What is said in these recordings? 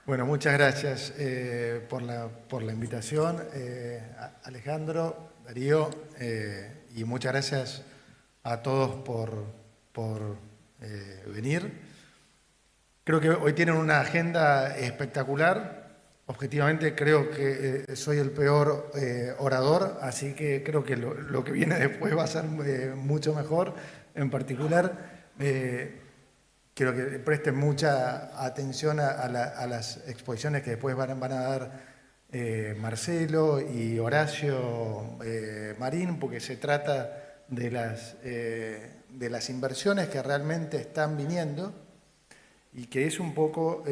Bueno, muchas gracias por la invitación, Alejandro, Darío, y muchas gracias a todos por venir. Creo que hoy tienen una agenda espectacular. Objetivamente creo que soy el peor orador, así que creo que lo que viene después va a ser mucho mejor. En particular, quiero que presten mucha atención a las exposiciones que después van a dar Marcelo y Horacio Marín, porque se trata de las inversiones que realmente están viniendo y que es un poco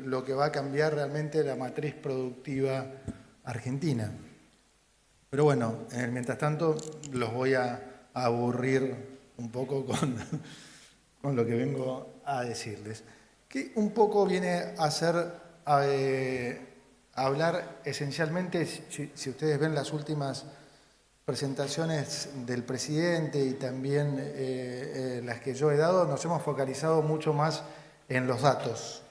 lo que va a cambiar realmente la matriz productiva argentina. Pero bueno, mientras tanto los voy a aburrir un poco con lo que vengo a decirles. Que un poco viene a ser a hablar esencialmente, si ustedes ven las últimas presentaciones del presidente y también las que yo he dado, nos hemos focalizado mucho más en los datos.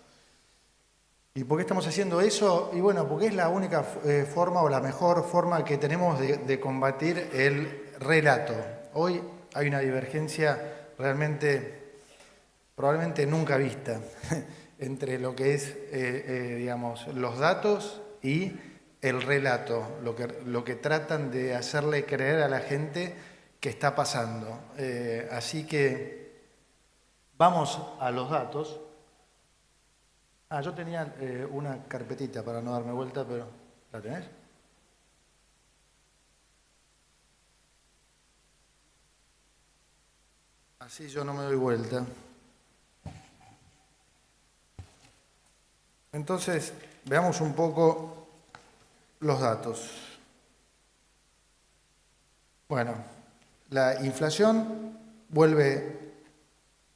¿Y por qué estamos haciendo eso? Y bueno, porque es la única forma o la mejor forma que tenemos de combatir el relato. Hoy hay una divergencia realmente, probablemente nunca vista, entre lo que es, digamos, los datos y el relato, lo que tratan de hacerle creer a la gente que está pasando. Así que vamos a los datos. Yo tenía una carpetita para no darme vuelta, pero ¿la tenés? Así yo no me doy vuelta. Entonces, veamos un poco los datos. Bueno, la inflación vuelve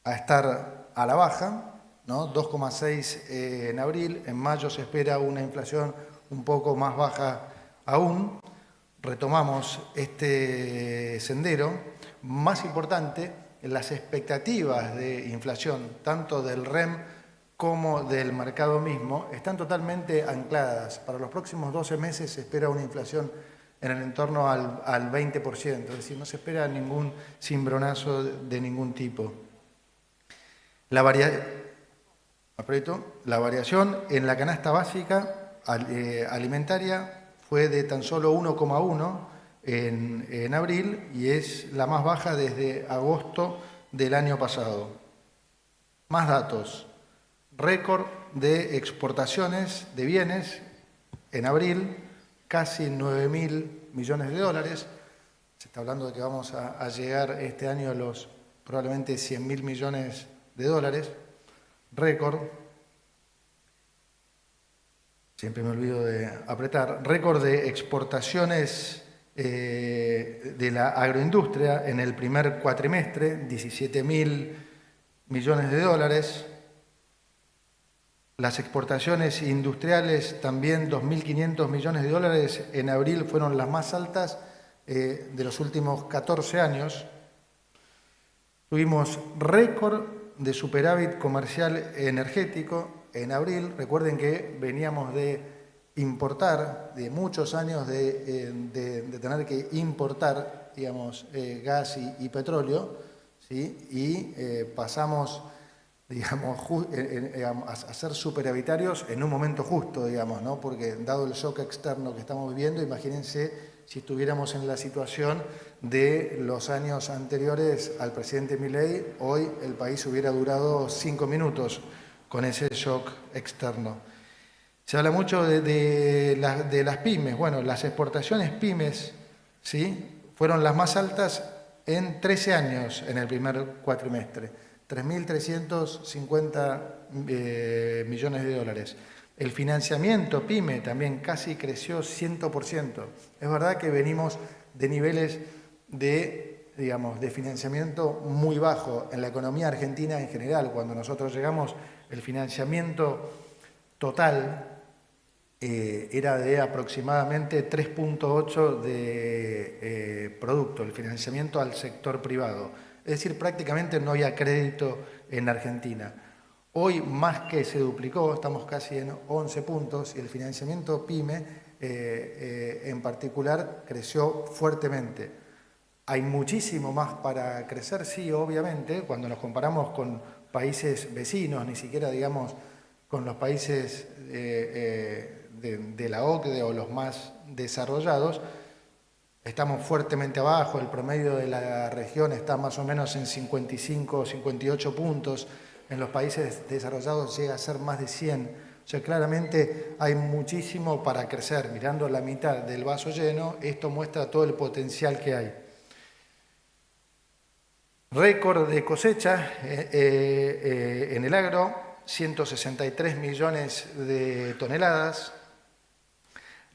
a estar a la baja, ¿no? 2,6 en abril, en mayo se espera una inflación un poco más baja aún. Retomamos este sendero. Más importante, las expectativas de inflación, tanto del REM como del mercado mismo, están totalmente ancladas. Para los próximos 12 meses se espera una inflación en el entorno al 20%, es decir, no se espera ningún cimbronazo de ningún tipo. La variación en la canasta básica alimentaria fue de tan solo 1,1 en abril y es la más baja desde agosto del año pasado. Más datos. Récord de exportaciones de bienes en abril, casi 9.000 millones de dólares. Se está hablando de que vamos a llegar este año a los probablemente 100.000 millones de dólares. Récord. Siempre me olvido de apretar. Récord de exportaciones de la agroindustria en el primer cuatrimestre, 17.000 millones de dólares. Las exportaciones industriales también 2.500 millones de dólares en abril fueron las más altas de los últimos 14 años. Tuvimos récord de superávit comercial energético en abril. Recuerden que veníamos de importar, de muchos años de tener que importar, digamos, gas y petróleo, ¿sí? Y pasamos, digamos, a ser superavitarios en un momento justo, digamos, ¿no? Porque dado el shock externo que estamos viviendo, imagínense si estuviéramos en la situación de los años anteriores al presidente Milei, hoy el país hubiera durado 5 minutos con ese shock externo. Se habla mucho de las pymes. Bueno, las exportaciones pymes, ¿sí?, fueron las más altas en 13 años en el primer cuatrimestre. 3.350 millones de dólares. El financiamiento PYME también casi creció 100%. Es verdad que venimos de niveles de financiamiento muy bajo en la economía argentina en general. Cuando nosotros llegamos, el financiamiento total era de aproximadamente 3,8 de producto, el financiamiento al sector privado. Es decir, prácticamente no había crédito en Argentina. Hoy más que se duplicó, estamos casi en 11 puntos y el financiamiento PYME en particular creció fuertemente. Hay muchísimo más para crecer, sí, obviamente, cuando nos comparamos con países vecinos, ni siquiera, digamos, con los países de la OCDE o los más desarrollados, estamos fuertemente abajo, el promedio de la región está más o menos en 55 o 58 puntos, en los países desarrollados llega a ser más de 100. O sea, claramente hay muchísimo para crecer. Mirando la mitad del vaso lleno, esto muestra todo el potencial que hay. Récord de cosecha en el agro, 163 millones de toneladas.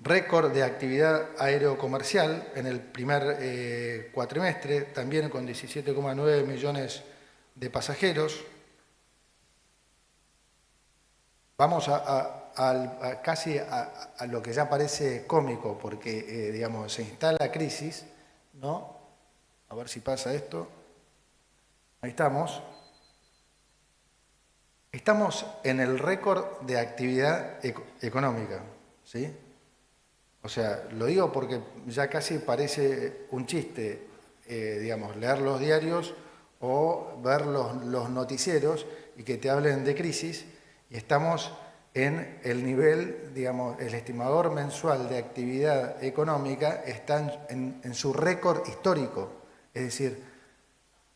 Récord de actividad aerocomercial en el primer cuatrimestre, también con 17,9 millones de pasajeros. Vamos casi a lo que ya parece cómico, porque digamos, se instala crisis, ¿no? A ver si pasa esto. Ahí estamos. Estamos en el récord de actividad económica, ¿sí? O sea, lo digo porque ya casi parece un chiste, digamos, leer los diarios o ver los noticieros y que te hablen de crisis, y estamos en el nivel, digamos, el estimador mensual de actividad económica está en su récord histórico. Es decir,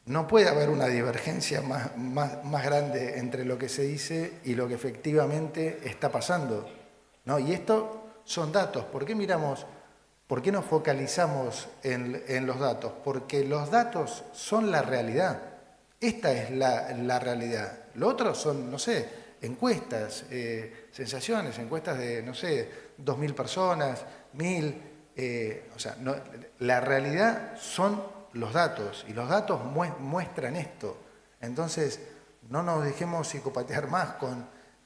no puede haber una divergencia más grande entre lo que se dice y lo que efectivamente está pasando, ¿no? Y esto son datos. ¿Por qué nos focalizamos en los datos? Porque los datos son la realidad. Esta es la realidad. Lo otro son, no sé, encuestas, sensaciones, encuestas de, no sé, 2.000 personas, 1.000. O sea, no, la realidad son los datos y los datos muestran esto. Entonces, no nos dejemos psicopatear más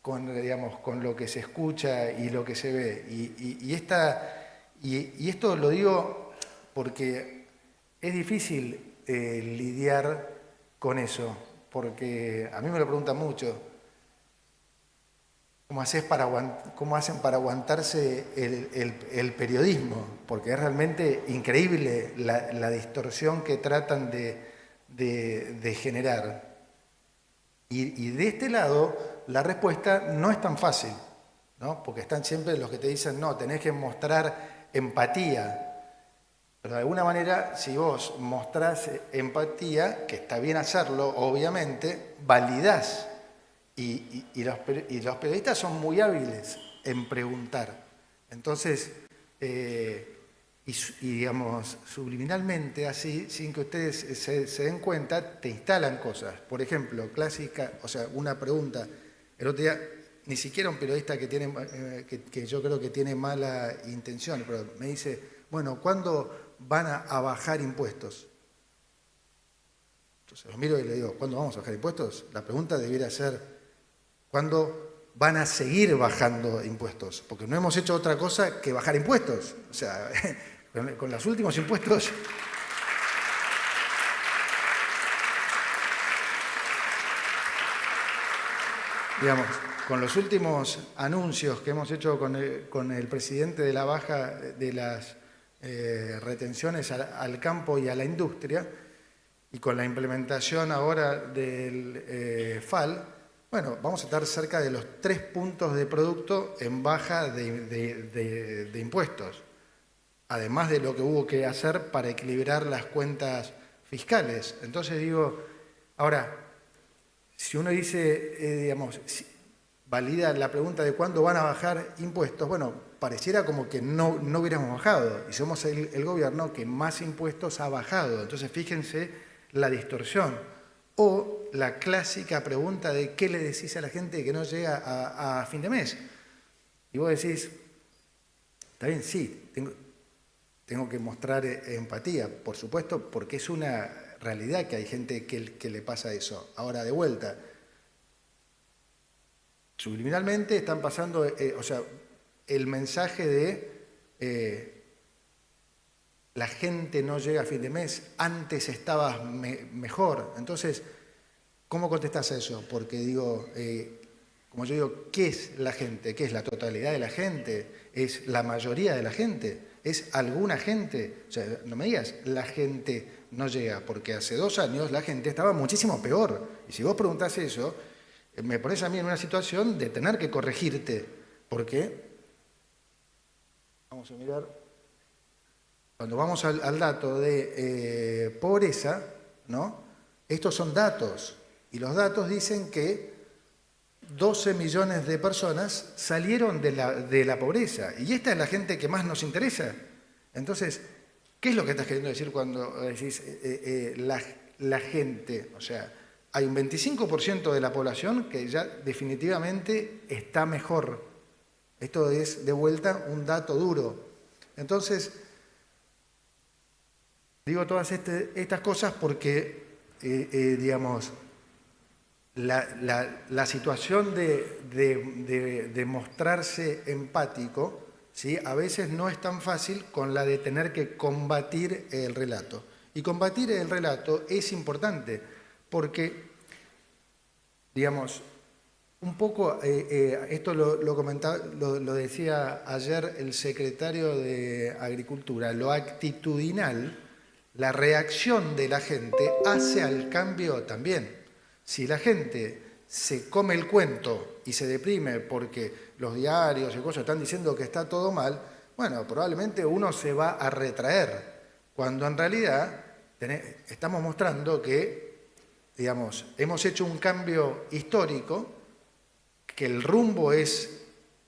digamos, con lo que se escucha y lo que se ve. Y esto lo digo porque es difícil lidiar con eso, porque a mí me lo preguntan mucho. ¿Cómo hacen para aguantarse el periodismo? Porque es realmente increíble la distorsión que tratan de generar. Y de este lado, la respuesta no es tan fácil, ¿no? Porque están siempre los que te dicen, no, tenés que mostrar empatía. Pero de alguna manera, si vos mostrás empatía, que está bien hacerlo, obviamente, validás. Y los periodistas son muy hábiles en preguntar. Entonces, digamos, subliminalmente, así, sin que ustedes se den cuenta, te instalan cosas. Por ejemplo, clásica, o sea, una pregunta. El otro día, ni siquiera un periodista que yo creo que tiene mala intención, pero me dice, bueno, ¿cuándo van a bajar impuestos? Entonces lo miro y le digo, ¿cuándo vamos a bajar impuestos? La pregunta debiera ser, ¿cuándo van a seguir bajando impuestos? Porque no hemos hecho otra cosa que bajar impuestos. O sea, con los últimos impuestos... Digamos, con los últimos anuncios que hemos hecho con el presidente de la baja de las retenciones al campo y a la industria, y con la implementación ahora del FAL, bueno, vamos a estar cerca de los 3 puntos de producto en baja de impuestos, además de lo que hubo que hacer para equilibrar las cuentas fiscales. Entonces digo, ahora, si uno dice, digamos, valida la pregunta de cuándo van a bajar impuestos, bueno, pareciera como que no hubiéramos bajado, y somos el gobierno que más impuestos ha bajado. Entonces, fíjense la distorsión. O la clásica pregunta de qué le decís a la gente que no llega a fin de mes. Y vos decís, está bien, sí, tengo que mostrar empatía, por supuesto, porque es una realidad que hay gente que le pasa eso. Ahora, de vuelta, subliminalmente están pasando, o sea, el mensaje de la gente no llega a fin de mes, antes estaba mejor. Entonces, ¿Cómo contestás a eso? Porque digo, como yo digo, ¿qué es la gente? ¿Qué es la totalidad de la gente? ¿Es la mayoría de la gente? ¿Es alguna gente? O sea, no me digas, la gente no llega, porque hace 2 años la gente estaba muchísimo peor. Y si vos preguntás eso, me pones a mí en una situación de tener que corregirte. ¿Por qué? Vamos a mirar. Cuando vamos al dato de pobreza, ¿no? Estos son datos. Y los datos dicen que 12 millones de personas salieron de la pobreza. Y esta es la gente que más nos interesa. Entonces, ¿qué es lo que estás queriendo decir cuando decís la gente? O sea, hay un 25% de la población que ya definitivamente está mejor. Esto es, de vuelta, un dato duro. Entonces, digo todas estas cosas porque, digamos, la situación de mostrarse empático, ¿sí? A veces no es tan fácil con la de tener que combatir el relato. Y combatir el relato es importante porque, digamos, un poco, esto lo comentaba, lo decía ayer el secretario de Agricultura, lo actitudinal, la reacción de la gente hace al cambio también. Si la gente se come el cuento y se deprime porque los diarios y cosas están diciendo que está todo mal, bueno, probablemente uno se va a retraer, cuando en realidad estamos mostrando que, digamos, hemos hecho un cambio histórico, que el rumbo es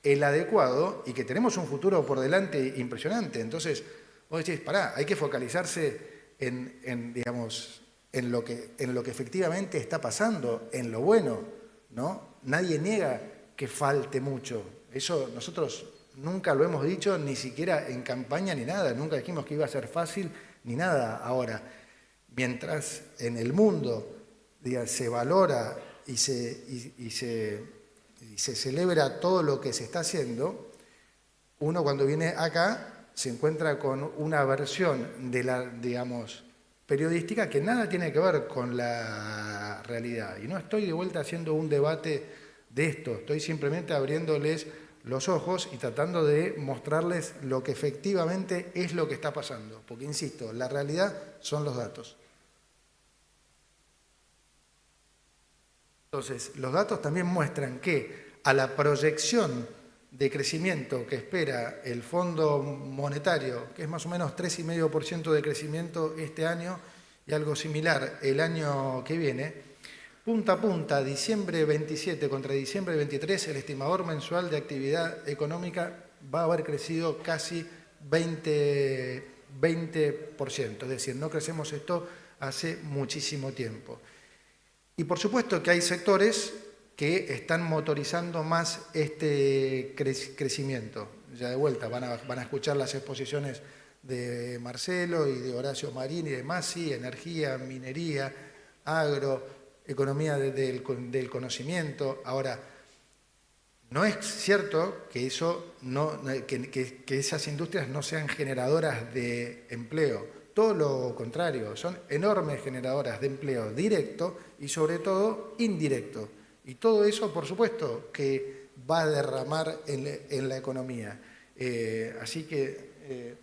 el adecuado y que tenemos un futuro por delante impresionante. Entonces, vos decís, pará, hay que focalizarse digamos, en lo que efectivamente está pasando, en lo bueno, ¿no? Nadie niega que falte mucho. Eso nosotros nunca lo hemos dicho, ni siquiera en campaña ni nada. Nunca dijimos que iba a ser fácil ni nada. Ahora, mientras en el mundo, digamos, se valora y se celebra todo lo que se está haciendo, uno cuando viene acá se encuentra con una versión de la, digamos, periodística que nada tiene que ver con la realidad. Y no estoy de vuelta haciendo un debate de esto, estoy simplemente abriéndoles los ojos y tratando de mostrarles lo que efectivamente es lo que está pasando. Porque, insisto, la realidad son los datos. Entonces, los datos también muestran que a la proyección de crecimiento que espera el Fondo Monetario, que es más o menos 3,5% de crecimiento este año y algo similar el año que viene, punta a punta, diciembre 27 contra diciembre 23, el estimador mensual de actividad económica va a haber crecido casi 20%, es decir, no crecemos esto hace muchísimo tiempo. Y por supuesto que hay sectores que están motorizando más este crecimiento. Ya de vuelta van a escuchar las exposiciones de Marcelo y de Horacio Marín y de Masi, energía, minería, agro, economía del conocimiento. Ahora, no es cierto que esas industrias no sean generadoras de empleo. Todo lo contrario, son enormes generadoras de empleo directo y sobre todo indirecto. Y todo eso, por supuesto, que va a derramar en la economía. Así que,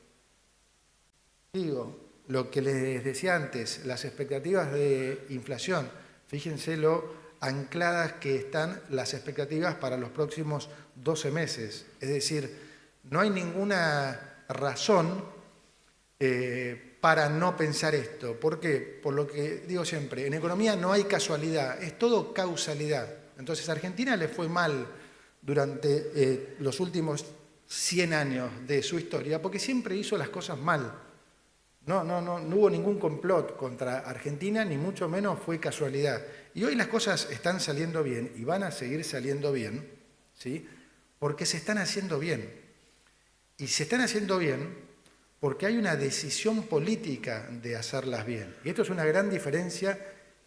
digo, lo que les decía antes, las expectativas de inflación, fíjense lo ancladas que están las expectativas para los próximos 12 meses. Es decir, no hay ninguna razón para no pensar esto. ¿Por qué? Por lo que digo siempre, en economía no hay casualidad, es todo causalidad. Entonces a Argentina le fue mal durante los últimos 100 años de su historia porque siempre hizo las cosas mal. No hubo ningún complot contra Argentina, ni mucho menos fue casualidad. Y hoy las cosas están saliendo bien y van a seguir saliendo bien, ¿sí? Porque se están haciendo bien. Y se están haciendo bien porque hay una decisión política de hacerlas bien. Y esto es una gran diferencia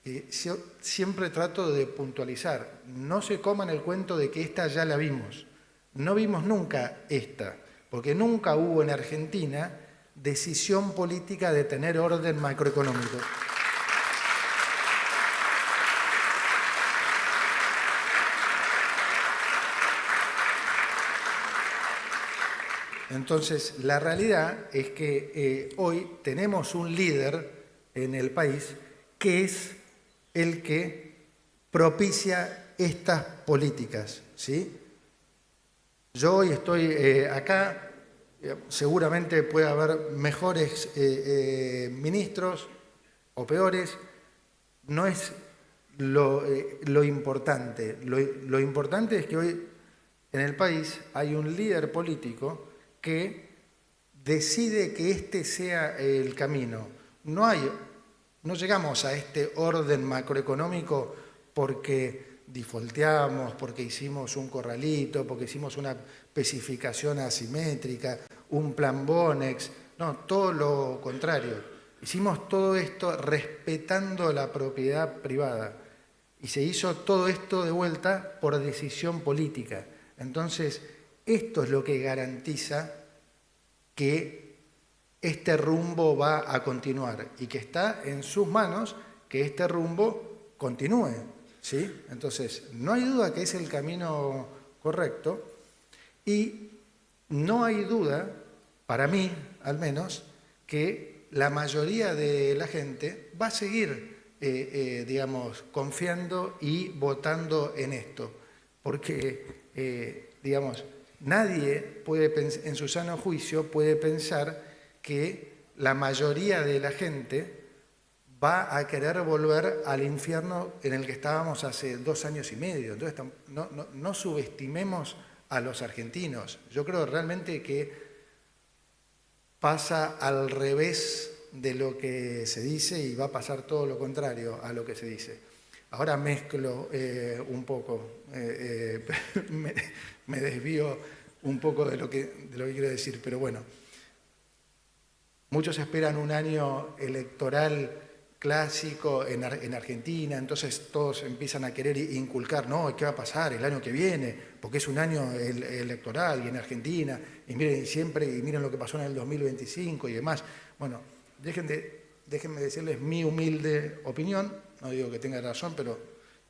que siempre trato de puntualizar. No se coman el cuento de que esta ya la vimos. No vimos nunca esta, porque nunca hubo en Argentina decisión política de tener orden macroeconómico. Entonces, la realidad es que hoy tenemos un líder en el país que es el que propicia estas políticas, ¿sí? Yo hoy estoy acá, seguramente puede haber mejores ministros o peores, no es lo importante. Lo importante es que hoy en el país hay un líder político que decide que este sea el camino. No llegamos a este orden macroeconómico porque defaulteamos, porque hicimos un corralito, porque hicimos una especificación asimétrica, un plan Bonex. No, todo lo contrario. Hicimos todo esto respetando la propiedad privada y se hizo todo esto de vuelta por decisión política. Entonces, esto es lo que garantiza que este rumbo va a continuar y que está en sus manos que este rumbo continúe, ¿sí? Entonces, no hay duda que es el camino correcto y no hay duda, para mí al menos, que la mayoría de la gente va a seguir, digamos, confiando y votando en esto, porque, digamos, nadie puede, en su sano juicio, puede pensar que la mayoría de la gente va a querer volver al infierno en el que estábamos hace 2 años y medio. Entonces, no subestimemos a los argentinos. Yo creo realmente que pasa al revés de lo que se dice y va a pasar todo lo contrario a lo que se dice. Ahora mezclo un poco, me desvío un poco de lo que quiero decir, pero bueno. Muchos esperan un año electoral clásico en Argentina, entonces todos empiezan a querer inculcar, no, ¿qué va a pasar el año que viene? Porque es un año electoral y en Argentina, y miren lo que pasó en el 2025 y demás. Bueno, déjenme decirles mi humilde opinión, no digo que tenga razón, pero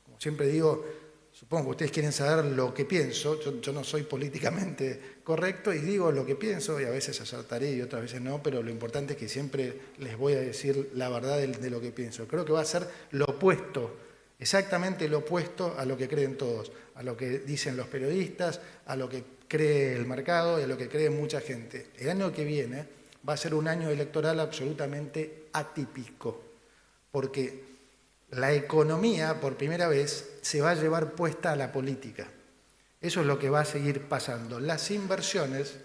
como siempre digo, supongo que ustedes quieren saber lo que pienso, yo no soy políticamente correcto y digo lo que pienso y a veces acertaré y otras veces no, pero lo importante es que siempre les voy a decir la verdad de lo que pienso. Creo que va a ser lo opuesto, exactamente lo opuesto a lo que creen todos, a lo que dicen los periodistas, a lo que cree el mercado y a lo que cree mucha gente. El año que viene va a ser un año electoral absolutamente atípico, porque la economía, por primera vez, se va a llevar puesta a la política. Eso es lo que va a seguir pasando. Las inversiones...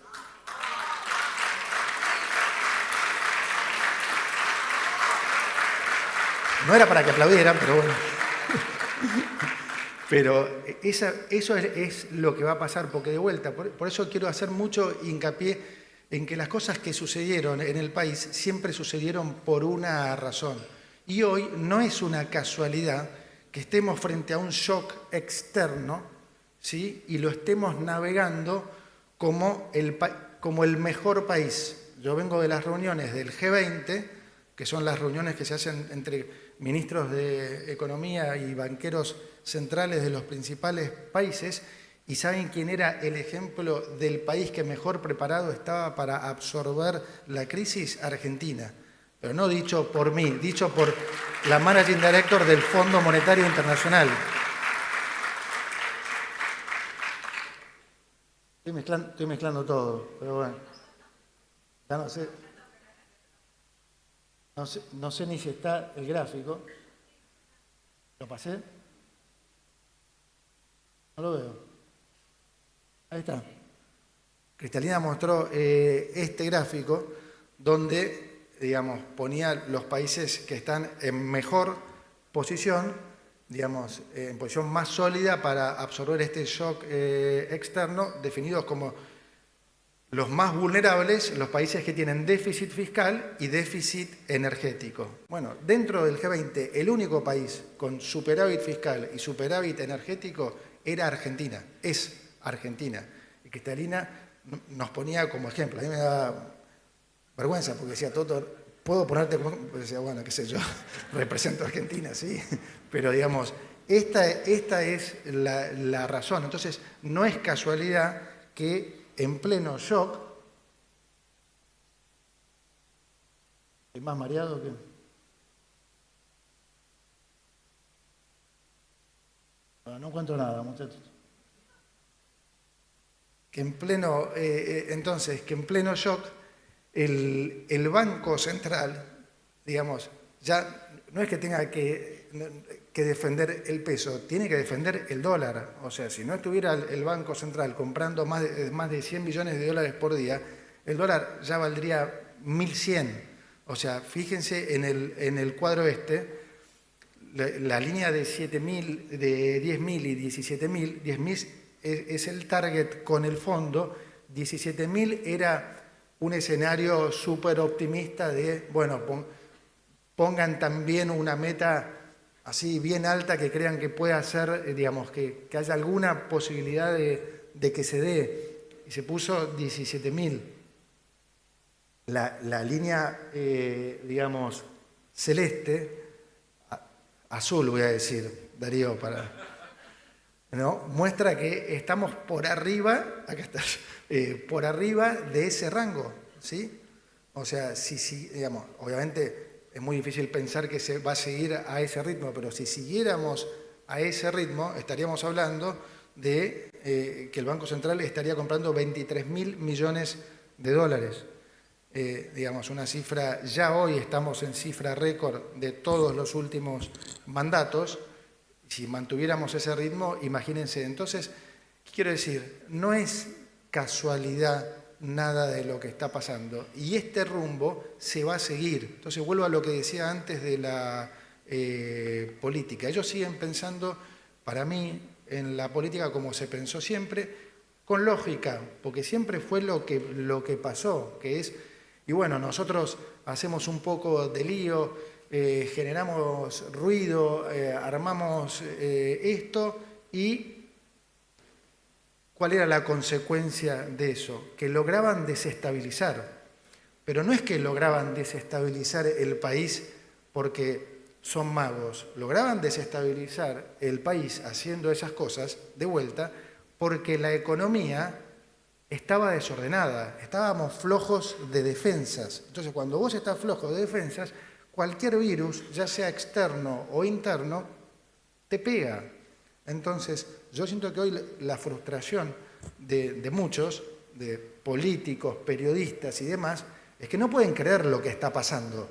No era para que aplaudieran, pero bueno. Pero eso es lo que va a pasar, porque de vuelta, por eso quiero hacer mucho hincapié en que las cosas que sucedieron en el país siempre sucedieron por una razón. Y hoy no es una casualidad que estemos frente a un shock externo, ¿sí? Y lo estemos navegando como el mejor país. Yo vengo de las reuniones del G20, que son las reuniones que se hacen entre ministros de Economía y banqueros centrales de los principales países, y ¿saben quién era el ejemplo del país que mejor preparado estaba para absorber la crisis? Argentina. Pero no dicho por mí, dicho por la Managing Director del Fondo Monetario Internacional. Estoy mezclando todo, pero bueno. Ya no sé ni si está el gráfico. ¿Lo pasé? No lo veo. Ahí está. Cristalina mostró este gráfico donde, digamos, ponía los países que están en mejor posición, digamos, en posición más sólida para absorber este shock externo, definidos como los más vulnerables, los países que tienen déficit fiscal y déficit energético. Bueno, dentro del G20, el único país con superávit fiscal y superávit energético era Argentina, es Argentina. Y Cristalina nos ponía como ejemplo. A mí me da vergüenza porque decía, Toto, ¿puedo ponerte como...? Pues decía, bueno, qué sé yo, represento a Argentina, sí. Pero digamos, esta es la razón. Entonces, no es casualidad que en pleno shock ¿Hay más mareado que...? No encuentro nada, muchachos. Que en pleno, entonces, que en pleno shock, el Banco Central, digamos, ya no es que tenga que defender el peso, tiene que defender el dólar. O sea, si no estuviera el Banco Central comprando más de 100 millones de dólares por día, el dólar ya valdría 1.100. O sea, fíjense en el cuadro la línea de 7.000, de 10.000 y 17.000, 10.000 es el target con el fondo, 17.000 era un escenario súper optimista de, bueno, pongan también una meta así bien alta que crean que pueda ser, digamos, que haya alguna posibilidad de que se dé. Y se puso 17.000. La línea, digamos, celeste, azul voy a decir, Darío, ¿no? Muestra que estamos por arriba, acá está, por arriba de ese rango, ¿sí? O sea, digamos, obviamente es muy difícil pensar que se va a seguir a ese ritmo, pero si siguiéramos a ese ritmo, estaríamos hablando de que el Banco Central estaría comprando 23.000 millones de dólares. Digamos, una cifra, ya hoy estamos en cifra récord de todos los últimos mandatos. Si mantuviéramos ese ritmo, imagínense. Entonces, ¿qué quiero decir? No es casualidad nada de lo que está pasando y este rumbo se va a seguir. Entonces, vuelvo a lo que decía antes de la política. Ellos siguen pensando, para mí, en la política como se pensó siempre, con lógica, porque siempre fue lo que pasó, que es, y bueno, nosotros hacemos un poco de lío, generamos ruido, armamos esto y ¿cuál era la consecuencia de eso? Que lograban desestabilizar, pero no es que lograban desestabilizar el país porque son magos, lograban desestabilizar el país haciendo esas cosas de vuelta porque la economía estaba desordenada, estábamos flojos de defensas. Entonces, cuando vos estás flojo de defensas, cualquier virus, ya sea externo o interno, te pega. Entonces, yo siento que hoy la frustración de muchos, de políticos, periodistas y demás, es que no pueden creer lo que está pasando.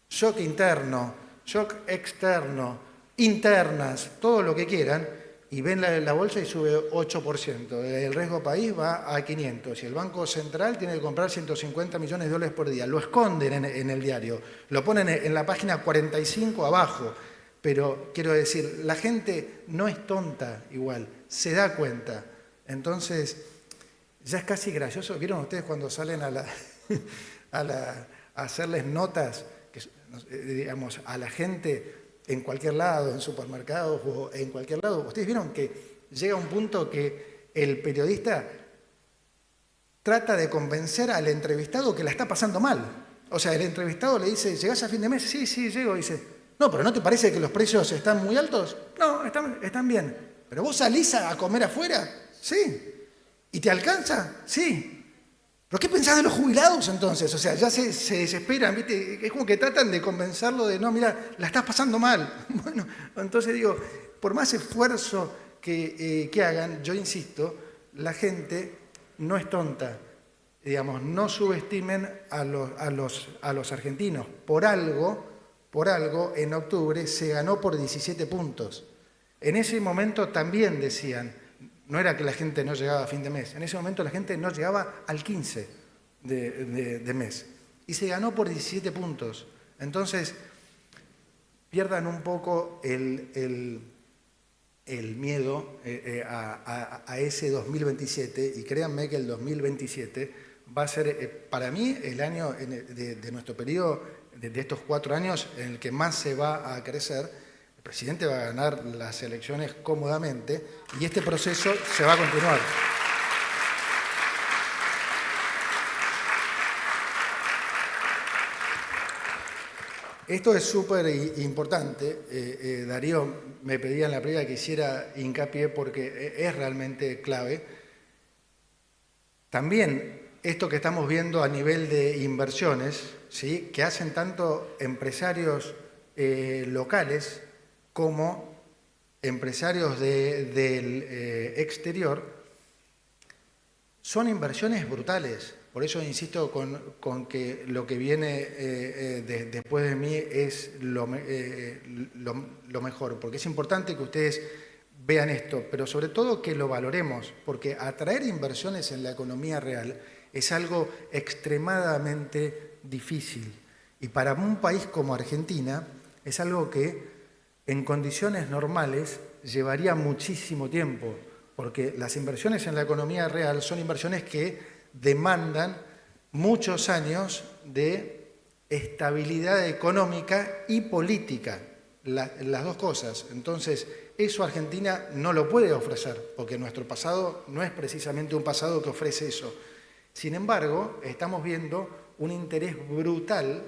Shock interno, shock externo, internas, todo lo que quieran, y ven la bolsa y sube 8%. El riesgo país va a 500. Y el Banco Central tiene que comprar 150 millones de dólares por día. Lo esconden en el diario. Lo ponen en la página 45 abajo. Pero quiero decir, la gente no es tonta igual. Se da cuenta. Entonces, ya es casi gracioso. ¿Vieron ustedes cuando salen a hacerles notas, digamos, a la gente en cualquier lado, en supermercados o en cualquier lado? Ustedes vieron que llega un punto que el periodista trata de convencer al entrevistado que la está pasando mal. O sea, el entrevistado le dice, ¿llegás a fin de mes? Sí, sí, llego. Y dice, no, pero ¿no te parece que los precios están muy altos? No, están bien. ¿Pero vos salís a comer afuera? Sí. ¿Y te alcanza? Sí. ¿Pero qué pensás de los jubilados entonces? O sea, ya se desesperan, ¿viste? Es como que tratan de convencerlo de, no, mira, la estás pasando mal. Bueno, entonces digo, por más esfuerzo que hagan, yo insisto, la gente no es tonta. Digamos, no subestimen a los argentinos. Por algo, en octubre se ganó por 17 puntos. En ese momento también decían, no era que la gente no llegaba a fin de mes, en ese momento la gente no llegaba al 15 de mes. Y se ganó por 17 puntos. Entonces, pierdan un poco el miedo a ese 2027 y créanme que el 2027 va a ser, para mí, el año de nuestro periodo, de estos 4 años, en el que más se va a crecer. El presidente va a ganar las elecciones cómodamente y este proceso se va a continuar. Esto es súper importante. Darío me pedía en la previa que hiciera hincapié porque es realmente clave. También esto que estamos viendo a nivel de inversiones, ¿sí?, que hacen tanto empresarios locales como empresarios del exterior, son inversiones brutales. Por eso insisto con que lo que viene después de mí es lo mejor, porque es importante que ustedes vean esto, pero sobre todo que lo valoremos, porque atraer inversiones en la economía real es algo extremadamente difícil. Y para un país como Argentina es algo que en condiciones normales llevaría muchísimo tiempo, porque las inversiones en la economía real son inversiones que demandan muchos años de estabilidad económica y política, las dos cosas. Entonces, eso Argentina no lo puede ofrecer, porque nuestro pasado no es precisamente un pasado que ofrece eso. Sin embargo, estamos viendo un interés brutal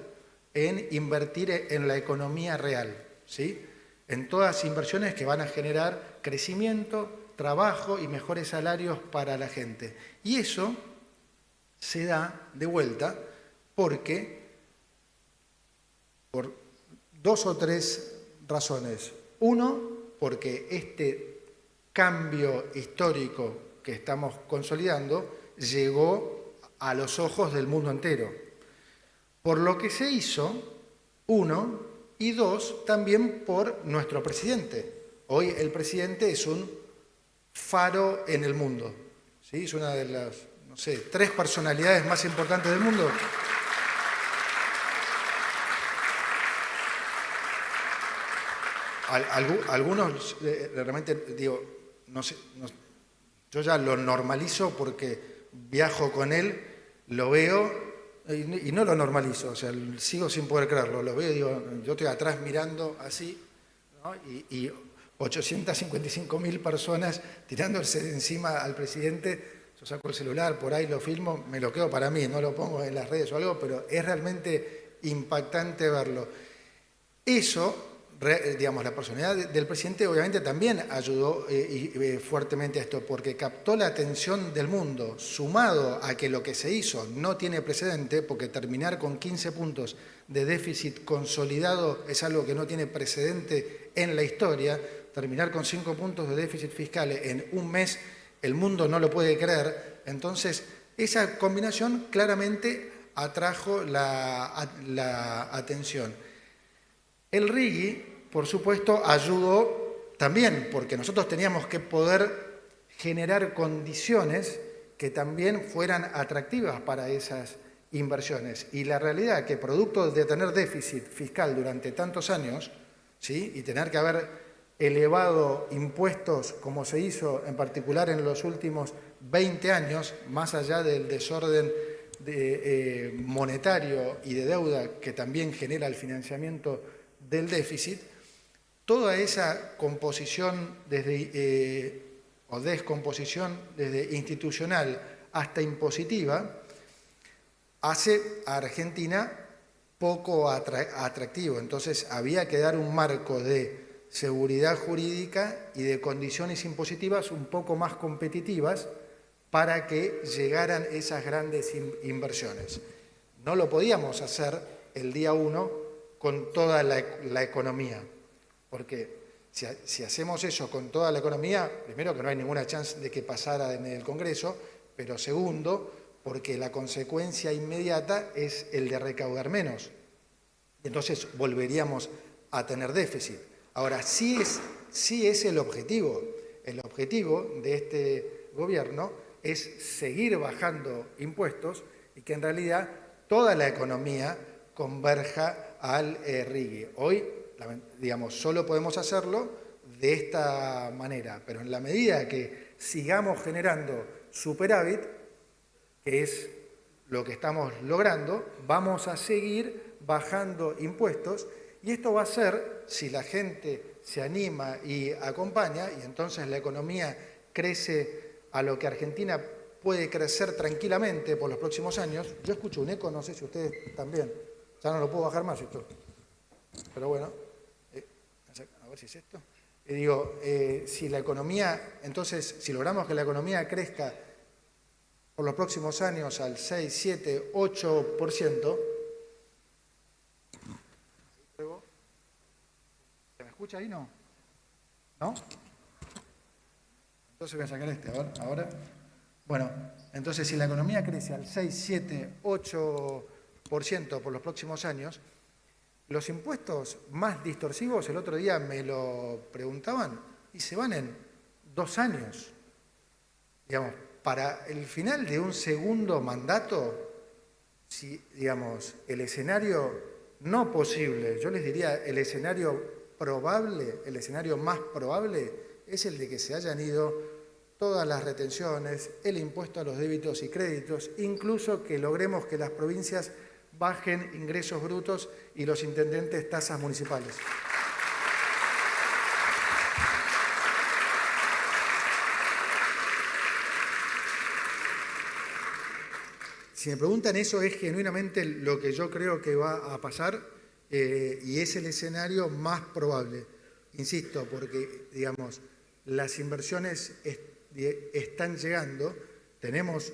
en invertir en la economía real, ¿sí?, en todas inversiones que van a generar crecimiento, trabajo y mejores salarios para la gente. Y eso se da de vuelta porque, por 2 o 3 razones. Uno, porque este cambio histórico que estamos consolidando llegó a los ojos del mundo entero. Por lo que se hizo, uno, y dos, también por nuestro presidente. Hoy el presidente es un faro en el mundo, ¿sí? Es una de las, no sé, 3 personalidades más importantes del mundo. Algunos realmente, digo, no sé, yo ya lo normalizo porque viajo con él, lo veo y no lo normalizo, o sea, sigo sin poder creerlo, lo veo y digo, yo estoy atrás mirando así, ¿no? Y 855.000 personas tirándose de encima al presidente. Yo saco el celular, por ahí lo filmo, me lo quedo para mí, no lo pongo en las redes o algo, pero es realmente impactante verlo. Eso, digamos, la personalidad del presidente obviamente también ayudó fuertemente a esto, porque captó la atención del mundo, sumado a que lo que se hizo no tiene precedente, porque terminar con 15 puntos de déficit consolidado es algo que no tiene precedente en la historia. Terminar con 5 puntos de déficit fiscal en un mes, el mundo no lo puede creer. Entonces, esa combinación claramente atrajo la atención. El RIGI, por supuesto, ayudó también, porque nosotros teníamos que poder generar condiciones que también fueran atractivas para esas inversiones. Y la realidad es que producto de tener déficit fiscal durante tantos años, ¿sí?, y tener que haber elevado impuestos como se hizo en particular en los últimos 20 años, más allá del desorden monetario y de deuda que también genera el financiamiento del déficit, toda esa composición o descomposición desde institucional hasta impositiva hace a Argentina poco atractivo. Entonces había que dar un marco de seguridad jurídica y de condiciones impositivas un poco más competitivas para que llegaran esas grandes inversiones. No lo podíamos hacer el día 1 con toda la economía, porque si hacemos eso con toda la economía, primero que no hay ninguna chance de que pasara en el Congreso, pero segundo, porque la consecuencia inmediata es el de recaudar menos. Y entonces volveríamos a tener déficit. Ahora, sí es el objetivo. El objetivo de este gobierno es seguir bajando impuestos y que en realidad toda la economía converja al RIGI. Hoy, digamos, solo podemos hacerlo de esta manera, pero en la medida que sigamos generando superávit, que es lo que estamos logrando, vamos a seguir bajando impuestos y esto va a ser, si la gente se anima y acompaña, y entonces la economía crece a lo que Argentina puede crecer tranquilamente por los próximos años. Yo escucho un eco, no sé si ustedes también. Ya no lo puedo bajar más esto. Pero bueno, a ver si es esto. Si la economía, entonces, si logramos que la economía crezca por los próximos años al 6, 7, 8%. ¿Se me escucha ahí? ¿No? ¿No? Entonces voy a sacar este, a ver, ahora. Bueno, entonces si la economía crece al 6, 7, 8% por los próximos años, los impuestos más distorsivos, el otro día me lo preguntaban, y se van en 2 años. Digamos, para el final de un segundo mandato, si, digamos, el escenario no posible, yo les diría el escenario probable, el escenario más probable, es el de que se hayan ido todas las retenciones, el impuesto a los débitos y créditos, incluso que logremos que las provincias bajen ingresos brutos y los intendentes tasas municipales. Si me preguntan, eso es genuinamente lo que yo creo que va a pasar y es el escenario más probable. Insisto, porque, digamos, las inversiones están llegando, tenemos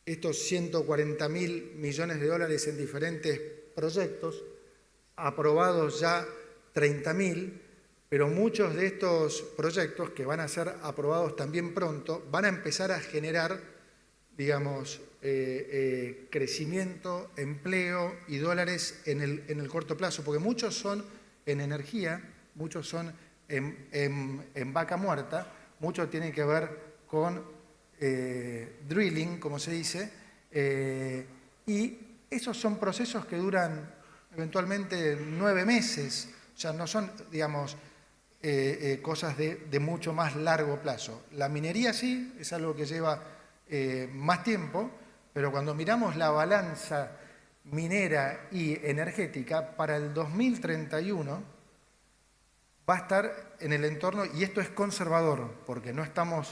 estos 140.000 millones de dólares en diferentes proyectos, aprobados ya 30.000, pero muchos de estos proyectos que van a ser aprobados también pronto van a empezar a generar, digamos, crecimiento, empleo y dólares en el corto plazo, porque muchos son en energía, muchos son en vaca muerta, muchos tienen que ver con drilling, como se dice, y esos son procesos que duran eventualmente 9 meses, o sea, no son, digamos, cosas de mucho más largo plazo. La minería sí, es algo que lleva más tiempo, pero cuando miramos la balanza minera y energética, para el 2031 va a estar en el entorno, y esto es conservador, porque no estamos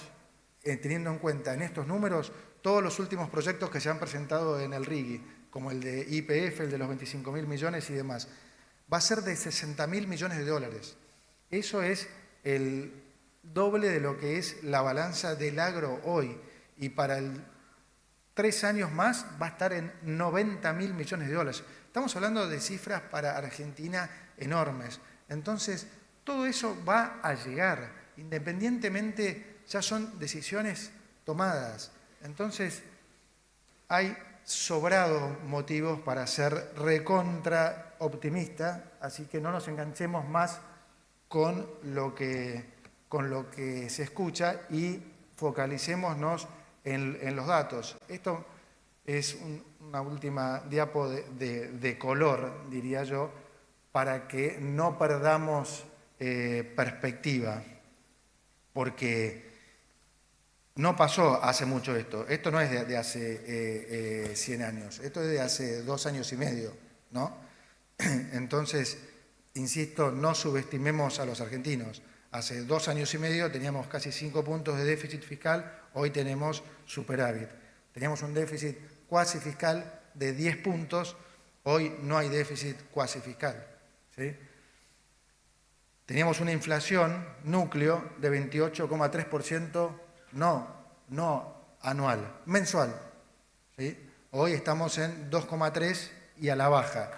teniendo en cuenta en estos números todos los últimos proyectos que se han presentado en el RIGI, como el de YPF, el de los 25.000 millones y demás. Va a ser de 60.000 millones de dólares. Eso es el doble de lo que es la balanza del agro hoy. Y para 3 años más va a estar en 90.000 millones de dólares. Estamos hablando de cifras para Argentina enormes. Entonces, todo eso va a llegar, independientemente, ya son decisiones tomadas. Entonces, hay sobrados motivos para ser recontra optimista, así que no nos enganchemos más con lo que se escucha y focalicémonos en los datos. Esto es una última diapo de color, diría yo, para que no perdamos perspectiva, porque no pasó hace mucho esto. Esto no es de hace 100 años, esto es de hace 2 años y medio, ¿no? Entonces, insisto, no subestimemos a los argentinos. Hace 2 años y medio teníamos casi 5 puntos de déficit fiscal, hoy tenemos superávit. Teníamos un déficit cuasi fiscal de 10 puntos, hoy no hay déficit cuasi fiscal, ¿sí? Teníamos una inflación núcleo de 28,3%, no anual, mensual, ¿sí? Hoy estamos en 2,3 y a la baja.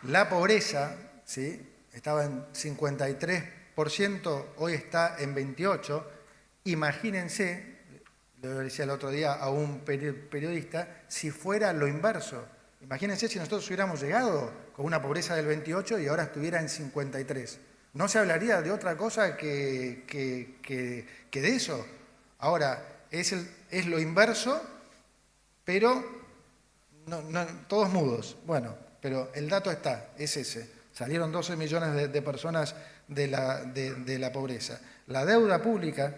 La pobreza, ¿sí?, estaba en 53%, hoy está en 28%. Imagínense, le decía el otro día a un periodista, si fuera lo inverso. Imagínense si nosotros hubiéramos llegado con una pobreza del 28 y ahora estuviera en 53. No se hablaría de otra cosa que de eso. Ahora, es lo inverso, pero todos mudos. Bueno, pero el dato está, es ese. Salieron 12 millones de personas de la pobreza. La deuda pública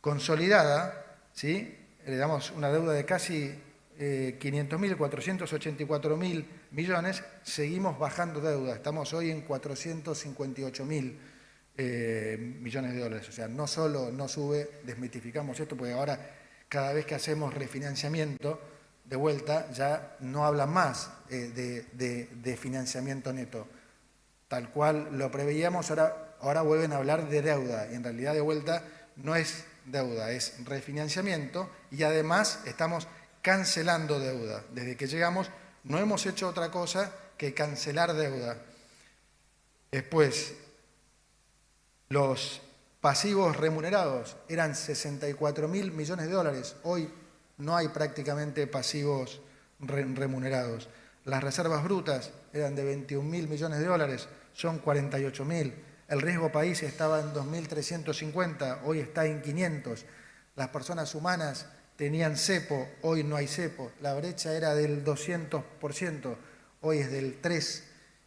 consolidada, ¿sí?, le damos una deuda de casi 500.000, 484.000 millones, seguimos bajando deuda. Estamos hoy en 458.000 millones de dólares. O sea, no solo no sube, desmitificamos esto, porque ahora cada vez que hacemos refinanciamiento, de vuelta, ya no hablan más de financiamiento neto. tal cual lo preveíamos, ahora vuelven a hablar de deuda, y en realidad de vuelta no es deuda, es refinanciamiento, y además estamos cancelando deuda. Desde que llegamos no hemos hecho otra cosa que cancelar deuda. Después, los pasivos remunerados eran 64.000 millones de dólares. Hoy no hay prácticamente pasivos remunerados. Las reservas brutas eran de 21.000 millones de dólares, son 48.000. El riesgo país estaba en 2.350, hoy está en 500. Las personas humanas tenían cepo, hoy no hay cepo. La brecha era del 200%, hoy es del 3%.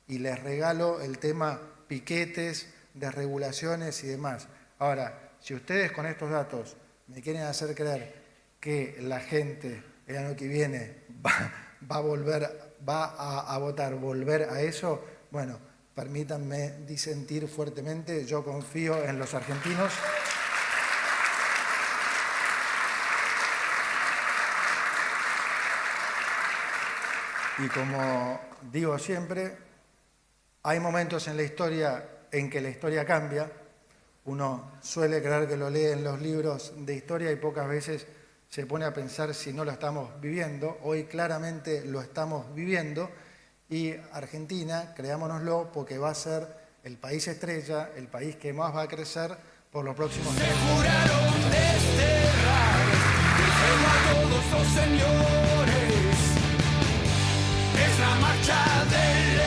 Y les regalo el tema piquetes, desregulaciones y demás. Ahora, si ustedes con estos datos me quieren hacer creer que la gente el año que viene va a votar volver a eso, bueno, permítanme disentir fuertemente, yo confío en los argentinos. Y como digo siempre, hay momentos en la historia en que la historia cambia. Uno suele creer que lo lee en los libros de historia y pocas veces se pone a pensar si no lo estamos viviendo. Hoy claramente lo estamos viviendo y Argentina, creámonoslo, porque va a ser el país estrella, el país que más va a crecer por los próximos 30 años. Juraron desterrar el fuego a todos los señores. Es la marcha del